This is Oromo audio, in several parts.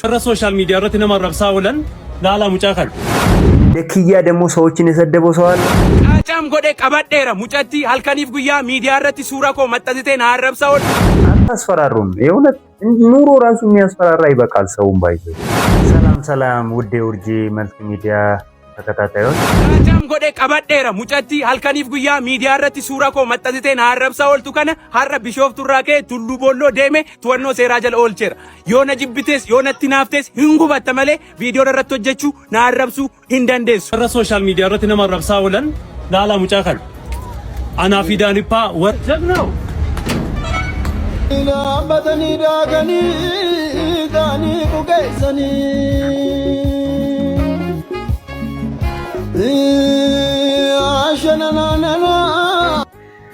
ሶሻል ሚዲያ ረትና ማረብሳውለን ላላ ሙጫከል ለኪያ ደግሞ ሰዎችን የሰደበው ሰው አለ። አጫም ጎዴ ቀበዴራ ሙጫቲ አልከኒፍ ጉያ ሚዲያ ረቲ ሱራኮ መጣዚቴን አረብሳውል አታስፈራሩም። የእውነት ኑሮ ራሱ የሚያስፈራራ ይበቃል። ሰውን ባይዘው። ሰላም ውዴ ውርጂ መልቲ ሚዲያ ተከታታዮች አጫም ጎዴ ቀበዴራ ሙጫቲ አልከኒፍ ጉያ ሚዲያ ረቲ ሱራኮ መጣዚቴን አረብሳውል ቱከነ ሀረ ቢሾፍቱ ራኬ ቱሉ ቦሎ ዴሜ ቱወኖ ሴራጀል ኦልቼራ ዮነ ጅብቴስ ዮነ ቲናፍቴስ ህንጉ በተመለ ቪዲዮ ደረቶ ጀቹ ናረብሱ እንደንዴስ ሶሻል ሚዲያ ረትና ማረብሳውለን ላላ ሙጫከል አናፊዳኒፓ ወርጀግናው ila badani dagani dani kugaisani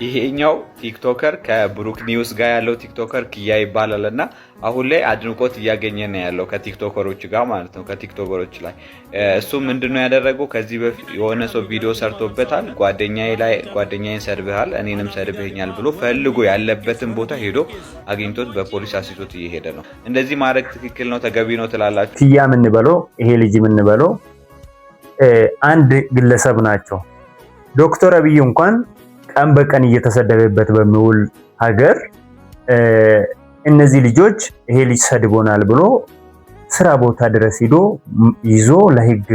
ይሄኛው ቲክቶከር ከብሩክ ኒውስ ጋር ያለው ቲክቶከር ኪያ ይባላልና አሁን ላይ አድንቆት እያገኘ ነው ያለው ከቲክቶከሮች ጋር ማለት ነው። ከቲክቶከሮች ላይ እሱ ምንድነው ያደረገው? ከዚህ በፊት የሆነ ሰው ቪዲዮ ሰርቶበታል። ጓደኛዬን ሰድበሃል፣ እኔንም ሰድበኛል ብሎ ፈልጎ ያለበትን ቦታ ሄዶ አግኝቶት በፖሊስ አስይዞት እየሄደ ነው። እንደዚህ ማድረግ ትክክል ነው ተገቢ ነው ትላላችሁ? ኪያ ምን በለው ይሄ ልጅ ምን በለው አንድ ግለሰብ ናቸው። ዶክተር አብይ እንኳን ቀን በቀን እየተሰደበበት በሚውል ሀገር እነዚህ ልጆች ይሄ ልጅ ሰድቦናል ብሎ ስራ ቦታ ድረስ ሄዶ ይዞ ለህግ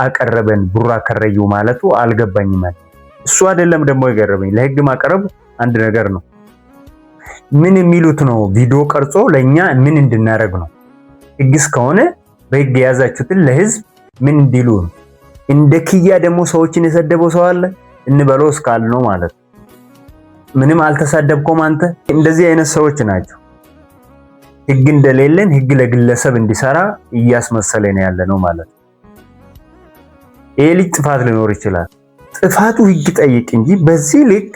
አቀረበን። ቡራ ከረዩ ማለቱ አልገባኝም። እሱ አይደለም ደግሞ የገረመኝ ለህግ ማቀረብ አንድ ነገር ነው። ምን የሚሉት ነው? ቪዲዮ ቀርጾ ለኛ ምን እንድናረግ ነው? ህግስ ከሆነ በህግ የያዛችሁትን ለህዝብ ምን እንዲሉ ነው? እንደ ኪያ ደግሞ ሰዎችን የሰደበው ሰው አለ እንበለው እስካል ነው ማለት ምንም አልተሳደብኩም አንተ። እንደዚህ አይነት ሰዎች ናቸው ህግ እንደሌለን ህግ ለግለሰብ እንዲሰራ እያስመሰለ ነው ያለ ነው ማለት ነው። ይሄ ልጅ ጥፋት ሊኖር ይችላል። ጥፋቱ ህግ ጠይቅ እንጂ በዚህ ልክ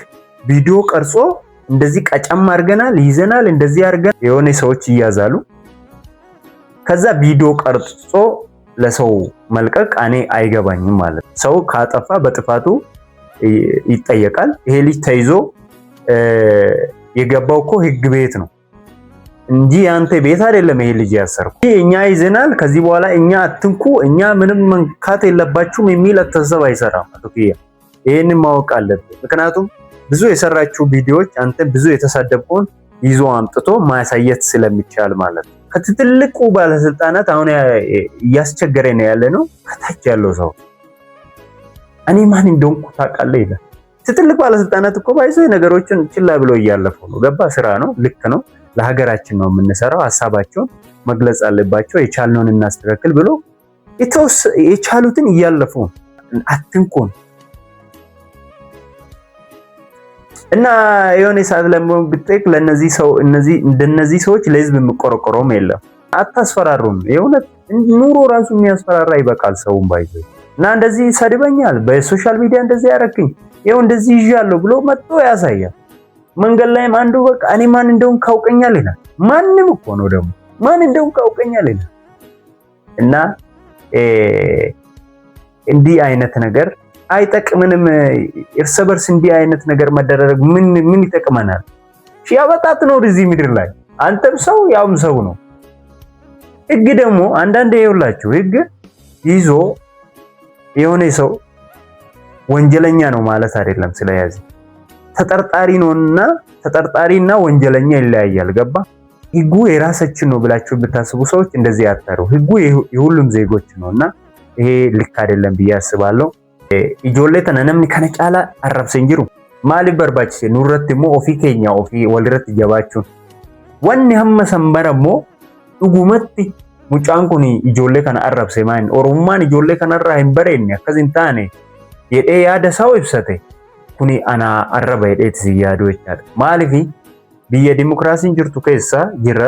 ቪዲዮ ቀርጾ እንደዚህ ቀጨም አድርገናል ይዘናል እንደዚህ አድርገን የሆነ ሰዎች ይያዛሉ። ከዛ ቪዲዮ ቀርጾ ለሰው መልቀቅ እኔ አይገባኝም ማለት ነው። ሰው ካጠፋ በጥፋቱ ይጠየቃል። ይሄ ልጅ ተይዞ የገባው እኮ ህግ ቤት ነው እንጂ አንተ ቤት አይደለም። ይሄ ልጅ ያሰርኩ እኛ ይዘናል ከዚህ በኋላ እኛ አትንኩ እኛ ምንም መንካት የለባችሁም የሚል አስተሳሰብ አይሰራም። ይሄንን ማወቅ አለብህ። ምክንያቱም ብዙ የሰራችሁ ቪዲዮዎች አንተ ብዙ የተሳደብከውን ይዞ አምጥቶ ማሳየት ስለሚቻል ማለት ነው። ከትልቁ ባለስልጣናት አሁን እያስቸገረ ነው ያለ ነው ከታች ያለው ሰው እኔ ማን እንደሆንኩ ታውቃለህ ይላል። ትልቅ ባለስልጣናት እኮ ባይዘው ነገሮችን ችላ ብሎ እያለፉ ነው። ገባ ስራ ነው ልክ ነው ለሀገራችን ነው የምንሰራው ሐሳባቸውን መግለጽ አለባቸው የቻልነውን እናስተካክል ብሎ የቻሉትን እያለፉ አትንኩን እና የሆነ ሰዓት ለምን ብትጠይቅ ለነዚህ ሰው እንደነዚህ ሰዎች ለህዝብ የሚቆረቆረውም የለም። አታስፈራሩም። የእውነት ኑሮ ራሱ የሚያስፈራራ ይበቃል። ሰውን ባይዘው እና እንደዚህ ሰድበኛል በሶሻል ሚዲያ እንደዚህ ያረክኝ ይሄው እንደዚህ ይዣለሁ ብሎ መጥቶ ያሳያል። መንገድ ላይም አንዱ በቃ እኔ ማን እንደሆን ካውቀኛል ይላል። ማንም እኮ ነው ደግሞ ማን እንደሆን ካውቀኛል ይላል። እና እንዲህ አይነት ነገር አይጠቅምንም። እርስ በርስ እንዲህ አይነት ነገር መደረግ ምን ይጠቅመናል? ሺያበጣት ነው እዚህ ምድር ላይ አንተም ሰው ያውም ሰው ነው። ህግ ደግሞ አንዳንዴ ይኸውላችሁ ህግ ይዞ የሆነ ሰው ወንጀለኛ ነው ማለት አይደለም ስለያዘ ተጠርጣሪ ነውና ተጠርጣሪና ወንጀለኛ ይለያያል። ገባ? ህጉ የራሳችን ነው ብላችሁ ብታስቡ ሰዎች እንደዚህ ያታሩ። ህጉ የሁሉም ዜጎች ነውና ይሄ ልክ አይደለም ብዬ አስባለሁ። ኢጆሌ ተነነምኒ ከነጫላ አረብሰን ጅሩ ማሊ በርባችሴ ኑረት ሞ ኦፊ ኬኛ ኦፊ ወልረት ጀባችሁ ወን ሀመ ሰንበረሞ ዱጉመት ሙጫን ኩኒ ኢጆሌ ከነ አረብሴ ማን ኦሮማን ኢጆሌ ከነራ ሂንበሬኒ አከዚን ታኔ የዴ ያደ ሰው ይብሰቴ ኩኒ አና አረበ የዴት ሲያዱ ይቻል ማሊፊ ብየ ዲሞክራሲን ጅርቱ ከሳ ጅራ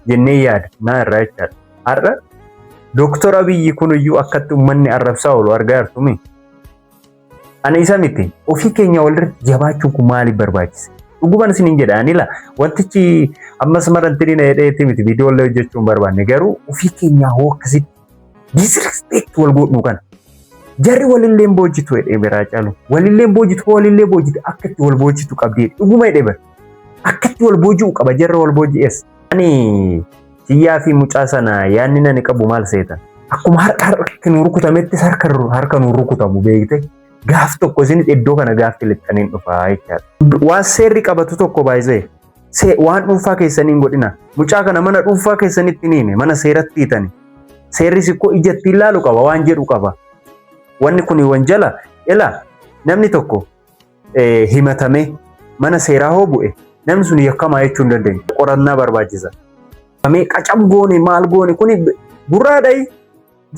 ጀኔ ያድ ናራ ይቻል አረ ዶክተር አብይ ኩንዩ አከቱ ማን አረብሳው አርጋርቱሚ ani isa miti ofii keenya walirratti jabaachuun maali barbaachise dhugumaan isin hin jedhaanila wantichi ammas marantini na jedheetti miti viidiyoo illee hojjechuun barbaanne garuu ofii keenya hoo akkasitti disrespect wal godhuu kan jarri walillee boojitu jedhee biraa caalu walillee boojitu akkatti wal boojitu qabdi dhuguma jedhee bar akkatti wal boojuu qaba jarri wal booji'es ani kiyyaa fi mucaa sana yaanni nani qabu maal seetan akkuma harka nu rukutametti harka nu rukutamu beekte gaaf tokko isin iddoo kana gaaf lixxaniin dhufaa jechaadha. Waan seerri qabatu tokko baay'ee waan dhuunfaa keessaniin godhina mucaa kana mana dhuunfaa keessanitti niime mana seeratti hiitani seerri sikkoo ijatti ilaalu qaba waan jedhu qaba. Wanni kun wanjala ila namni tokko himatame mana seeraa hoo bu'e namni sun yakkamaa jechuu hin dandeenye qorannaa barbaachisa. Amee qacam goone maal goone kuni gurraadhayi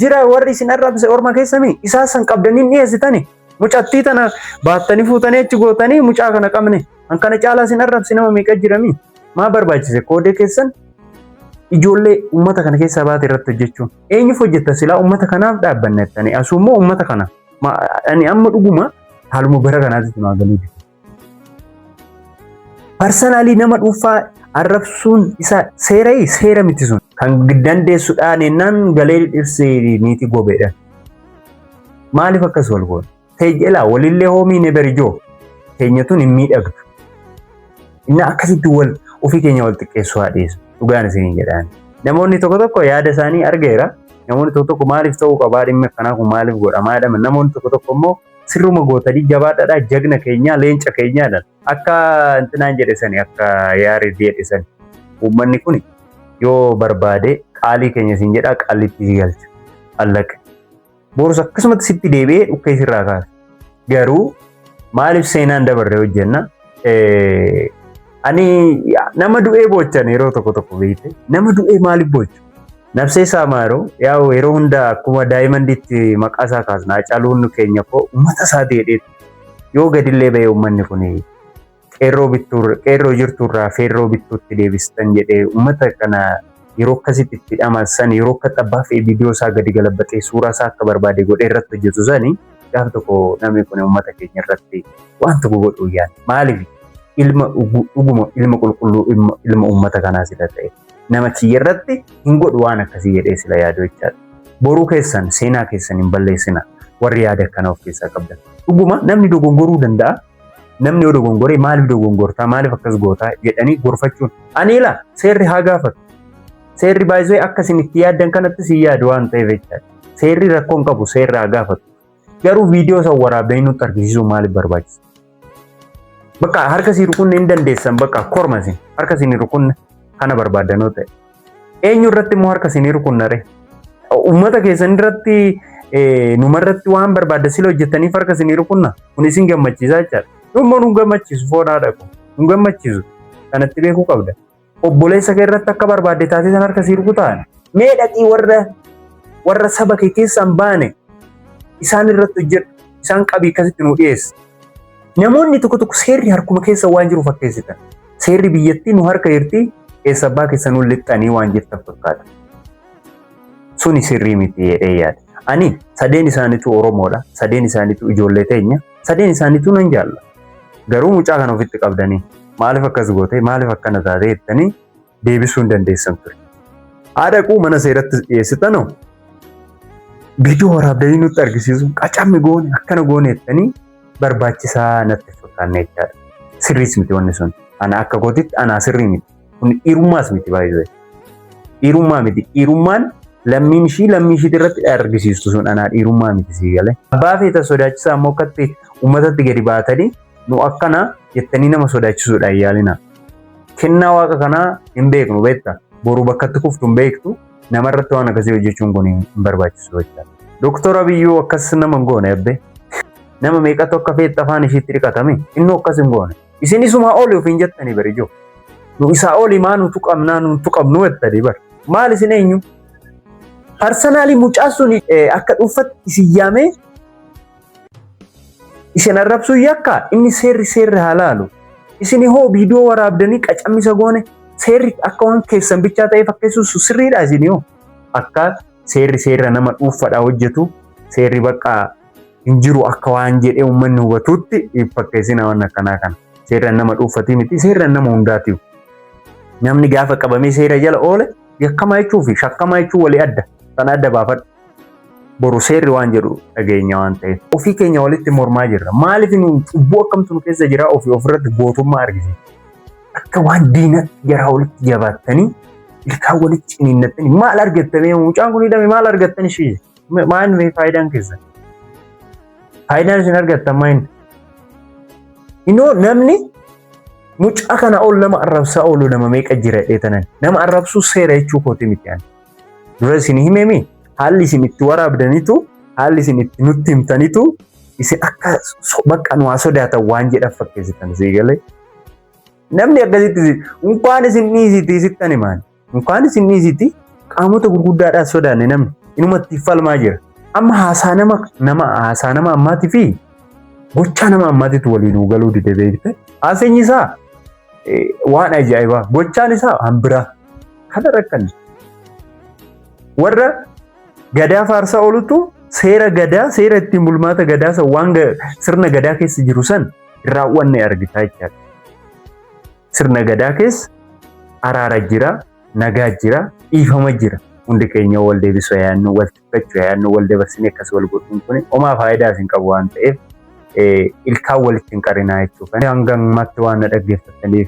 jira warri isin arrabse orma keessamii isaa san qabdanii dhiyeessitani mucattii tana baattanii fuutanii achi gootanii mucaa kana qabne an kana caalaa isin arrabse nama meeqa jirami maa barbaachise koodee keessan ijoollee ummata kana keessaa baate irratti hojjechuun eenyuuf hojjetta silaa ummata kanaaf dhaabbanne jettanii asummoo ummata kana ani amma dhuguma haaluma bara kanaatti maa galuu dide. Parsanaalii nama dhuunfaa arrabsuun isa seera miti sun kan dandeessuudhaan ennaan galee dhirsee niiti gobeedha. Maaliif akkas wal goone? Teejjela walillee hoomii berijoo keenyatuun hin miidhagdu. Inni akkasitti wal ofii keenya wal xiqqeessuu haadheessu dhugaan isinii jedhaan. Namoonni tokko tokko yaada isaanii argeera. Namoonni tokko tokko maaliif ta'uu qabaa dhimma akkanaa kun maaliif godhamaa jedhama. Namoonni tokko tokko immoo sirruma gootanii jabaadhaadhaa jagna keenyaa leenca keenyaadhaan akka intinaan jedhe sani akka yaarii jedhe sani uummanni kun yoo barbaade qaalii keenya siin jedhaa qaalitti si galcha allaqa. Boorus akkasumatti sitti deebi'ee dhukkee sirraa kaasa. Garuu maaliif seenaan dabarre hojjenna? Ani nama du'ee boochan yeroo tokko tokko beekte nama du'ee maaliif boochu? Nafsee Saamaaroo yaa'u yeroo hunda akkuma daa'imandiitti maqaa isaa kaasna Hacaaluun keenya koo uummata isaa deedheetu yoo gadillee bahee uummanni kun qeerroo jirturraa feerroo bittuutti deebistan jedhee uummata kana yeroo akkasitti itti dhaamsan yeroo akka xabbaa fi viidiyoo isaa gadi galabbatee suuraa isaa akka barbaade godhee irratti hojjetu sani gaaf tokko namni kun uummata keenya irratti waan tokko godhuu yaala. Maaliif ilma qulqulluu ilma uummata kanaa sila ta'e nama kiyya irratti hin godhu waan akkasii jedhee sila yaadu jechaadha. Boruu keessan seenaa keessan hin balleessina warri yaada akkana of keessaa qabdan. Dhuguma namni dogongoruu danda'a. Namni yoo dogongoree maaliif dogongortaa maaliif akkas gootaa jedhanii gorfachuun ani ila seerri haa gaafatu. Seerri baay'ee akkasin itti yaaddan kanatti si yaadu waan ta'eef jechaadha. Seerri rakkoon qabu seerri haa gaafatu. Garuu viidiyoo san waraabanii nutti argisiisuu maaliif barbaachisa? Bakka harka si rukunne hin dandeessan bakka kormasin harka si rukunne kana barbaadanoo ta'e. Eenyu irratti immoo harka si rukunnare? Uummata keessan irratti numarratti waan barbaadda sila hojjettaniif harka si rukunna kun isin gammachiisaa jechaadha. Dhummoo nu gammachiisu foodhaadha kun nu gammachiisu kanatti beekuu qabda. Obboleessa kee irratti akka barbaadde taatee san harka si rukutaan mee dhaqii warra saba kee keessaan baane isaan irratti hojjedhu isaan qabii akkasitti nu dhiyeessa. Namoonni tokko tokko seerri harkuma keessa waan jiru fakkeessitan. Seerri biyyattii nu harka jirti keessa abbaa keessa nu lixxanii waan jettan fakkaata. Suni sirrii miti jedhee yaada. Ani sadeen isaaniitu Oromoodha. Sadeen isaaniitu ijoollee teenya. Sadeen isaaniitu nan jaalla. Garuu mucaa kana ofitti qabdanii maaliif akkas goote maaliif akkana taate jettanii deebisuu hin dandeessan ture. Haadhaquu mana seeratti dhiyeessitanoo viidiyoo waraabdanii nutti argisiisu qacammi goone akkana goone jettanii barbaachisaa natti fakkaanne jechaadha. Sirriis miti wanni sun. Ana akka gootitti anaa sirrii miti. Kun dhiirummaas miti baay'ee. Dhiirummaa miti. Dhiirummaan lammii ishii irratti argisiistu sun anaa dhiirummaa miti sii galee. Abbaa feeta sodaachisaa ammoo akkatti uummatatti gadi baatanii nu akkana jettanii nama sodaachisuudhaan yaalina. Kennaa waaqa kanaa hin beeknu beekta. Boruu bakkatti kuftu hin beektu namarratti waan akkasii hojjechuun kun hin barbaachisu jechaadha. Doktora Abiyyuu akkas nama hin goone ebbee. Nama meeqatu akka feetta afaan ishiitti dhiqatame inni akkas hin goone. Isin isuma ooli ofiin jettanii barijoo. Nu isaa ooli maa nutu qabnaa nutu qabnu jettanii bar. Maal isin eenyu? Parsanaalii mucaa sun akka dhuunfatti isin yaamee isin arrabsuu yakka inni seerri haa laalu. Isin hoo viidiyoo waraabdanii qacammisa goone seerri akka waan keessan bichaa ta'ee fakkeessu sirriidha isin hoo. Akka seerri nama dhuunfaadhaa hojjetu seerri bakka hin jiru akka waan jedhee uummanni hubatutti fakkeessina waan akkanaa kana. Seerri nama dhuunfatii miti seerri nama hundaatiif. Namni gaafa qabamee seera jala oole yakkamaa jechuu fi shakkamaa jechuu walii adda. Sana adda baafadhu. Boru seerri waan jedhu dhageenya waan ta'eef. Ofii keenya walitti mormaa jirra. Maaliif nu cubbuu akkamtu nu keessa jira ofirratti gootummaa argisiisa. Akka waan diinatti jaraa walitti jabaattanii ilkaan walitti ciniinnattanii maal argattanii mucaan kun hidhame maal argattanii shi maan faayidaan keessa faayidaan isin argattan maan inoo namni mucaa kana ol nama arrabsaa oolu nama meeqa jira dheetanan nama arrabsuu seera jechuu kooti miti ani dura isin himemi haalli isin itti waraabdanitu haalli isin itti nutti himtanitu isin akka bakka nu sodaatan waan jedhan fakkeessitan seegalee namni akkasitti unkaan isin dhiisiti sittani maan unkaan isin dhiisiti qaamota gurguddaadhaan sodaanne namni inumatti falmaa jira amma haasaa nama ammaatii fi gochaa nama ammaatiitu waliin galuu dide beekte haaseenyi isaa waan ajaa'ibaa gochaan isaa hambiraa kana rakkanne warra gadaa faarsaa oolutu seera gadaa seera ittiin bulmaata gadaa san waan sirna gadaa keessa jiru san raawwanne argitaa jechaadha. Sirna gadaa keessa araara jira, nagaa jira, dhiifama jira. Hundi keenya wal deebisuu yaadnu, wal tibbachuu yaadnu, wal dabarsinee akkas wal godhuun kun homaa faayidaa isin qabu waan ta'eef ilkaan walitti hin qarinaa jechuudha. Hanga ammatti waan na dhaggeeffataniif